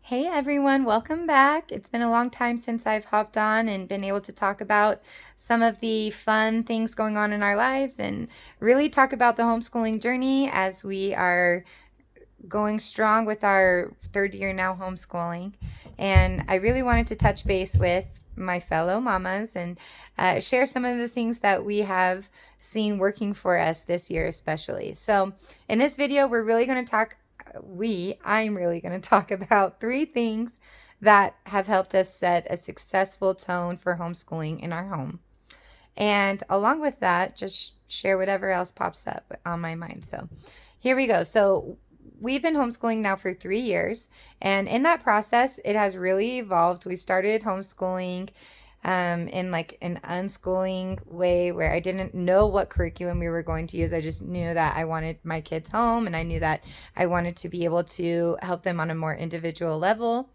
Hey everyone, welcome back. It's been a long time since I've hopped on and been able to talk about some of the fun things going on in our lives and really talk about the homeschooling journey as we are going strong with our third year now homeschooling. And I really wanted to touch base with my fellow mamas and share some of the things that we have seen working for us this year, especially. So, in this video, I'm really going to talk about three things that have helped us set a successful tone for homeschooling in our home. And along with that, just share whatever else pops up on my mind. So here we go. So we've been homeschooling now for 3 years. And in that process, it has really evolved. We started homeschooling in like an unschooling way where I didn't know what curriculum we were going to use. I just knew that I wanted my kids home and I knew that I wanted to be able to help them on a more individual level.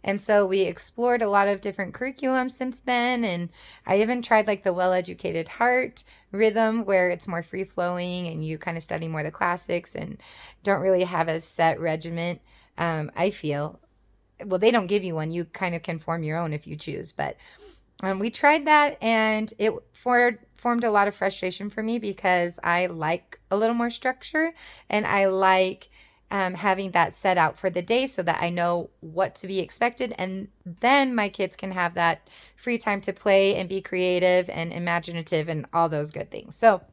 And so we explored a lot of different curriculums since then. And I even tried like the Well Educated Heart rhythm where it's more free flowing and you kind of study more the classics and don't really have a set regiment. I feel, well, they don't give you one. You kind of can form your own if you choose. But we tried that and it formed a lot of frustration for me because I like a little more structure and I like having that set out for the day so that I know what to be expected. And then my kids can have that free time to play and be creative and imaginative and all those good things. So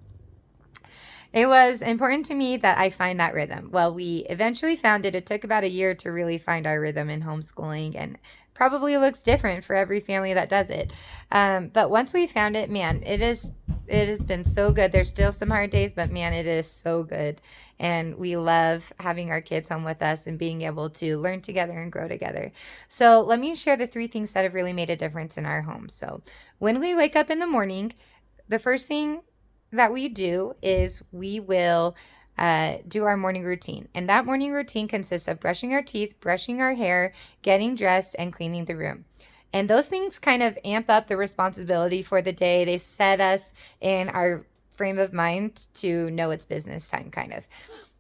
it was important to me that I find that rhythm. Well, we eventually found it. It took about a year to really find our rhythm in homeschooling and probably looks different for every family that does it. But once we found it, man, it has been so good. There's still some hard days, but man, it is so good. And we love having our kids home with us and being able to learn together and grow together. So let me share the three things that have really made a difference in our home. So when we wake up in the morning, the first thing that we do is we will do our morning routine. And that morning routine consists of brushing our teeth, brushing our hair, getting dressed, and cleaning the room. And those things kind of amp up the responsibility for the day. They set us in our frame of mind to know it's business time, kind of.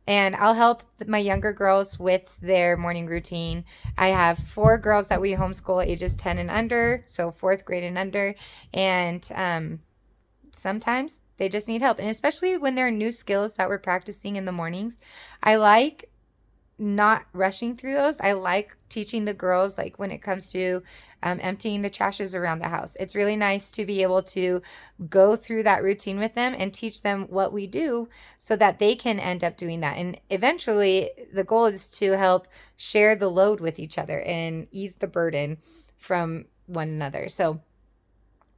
And I'll help my younger girls with their morning routine. I have 4 girls that we homeschool ages 10 and under, so 4th grade and under. And sometimes they just need help. And especially when there are new skills that we're practicing in the mornings, I like not rushing through those. I like teaching the girls, like when it comes to emptying the trashes around the house. It's really nice to be able to go through that routine with them and teach them what we do so that they can end up doing that. And eventually, the goal is to help share the load with each other and ease the burden from one another. So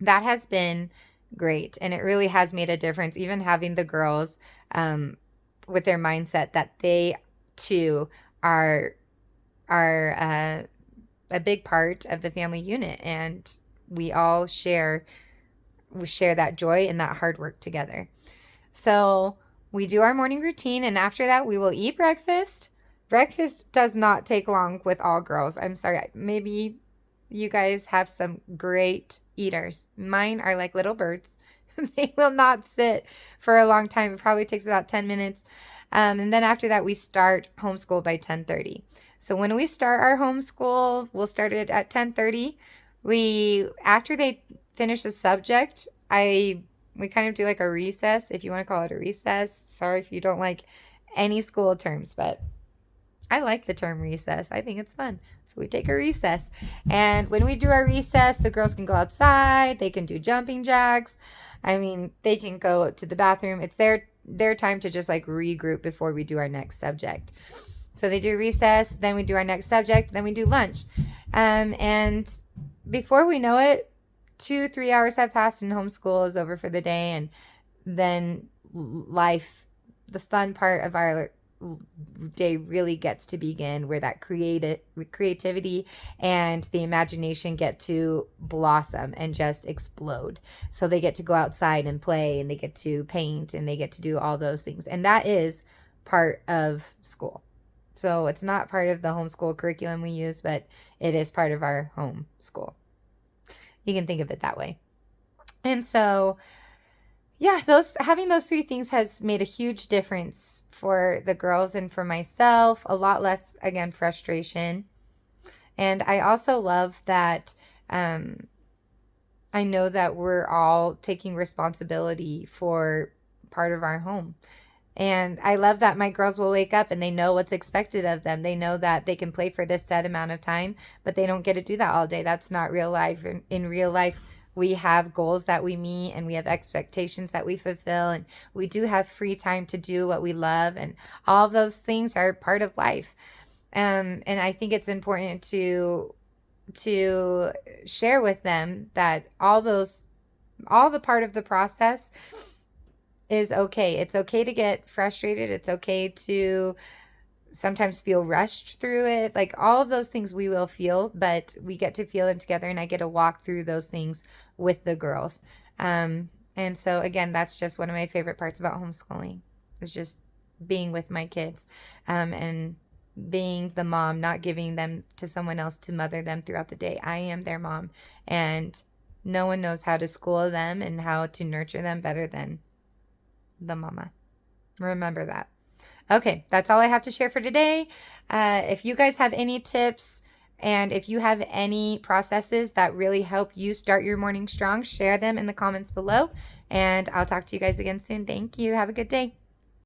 that has been great. And it really has made a difference, even having the girls with their mindset that they too are a big part of the family unit, and we all share that joy and that hard work together. So we do our morning routine, and after that we will eat breakfast. Breakfast does not take long with all girls. I'm sorry, maybe you guys have some great eaters. Mine are like little birds. They will not sit for a long time. It probably takes about 10 minutes. And then after that, we start homeschool by 10:30. So when we start our homeschool, we'll start it at 10:30. After they finish a subject, we kind of do like a recess, if you want to call it a recess. Sorry if you don't like any school terms, but I like the term recess. I think it's fun. So we take a recess. And when we do our recess, the girls can go outside. They can do jumping jacks. I mean, they can go to the bathroom. It's their time to just like regroup before we do our next subject. So they do recess, then we do our next subject, then we do lunch. And before we know it, 2-3 hours have passed and homeschool is over for the day. And then life, the fun part of our day really gets to begin, where that creativity and the imagination get to blossom and just explode. So they get to go outside and play, and they get to paint, and they get to do all those things. And that is part of school. So it's not part of the homeschool curriculum we use, but it is part of our home school. You can think of it that way. And so yeah, having those three things has made a huge difference for the girls and for myself. A lot less, again, frustration. And I also love that um, I know that we're all taking responsibility for part of our home. And I love that my girls will wake up and they know what's expected of them. They know that they can play for this set amount of time, but they don't get to do that all day. That's not real life. In real life, we have goals that we meet and we have expectations that we fulfill, and we do have free time to do what we love, and all of those things are part of life. And I think it's important to share with them that all the part of the process is okay. It's okay to get frustrated. It's okay to sometimes feel rushed through it. Like all of those things we will feel, but we get to feel them together, and I get to walk through those things with the girls. And so again, that's just one of my favorite parts about homeschooling, is just being with my kids, and being the mom, not giving them to someone else to mother them throughout the day. I am their mom, and no one knows how to school them and how to nurture them better than the mama. Remember that. Okay, that's all I have to share for today. If you guys have any tips and if you have any processes that really help you start your morning strong, share them in the comments below. And I'll talk to you guys again soon. Thank you. Have a good day.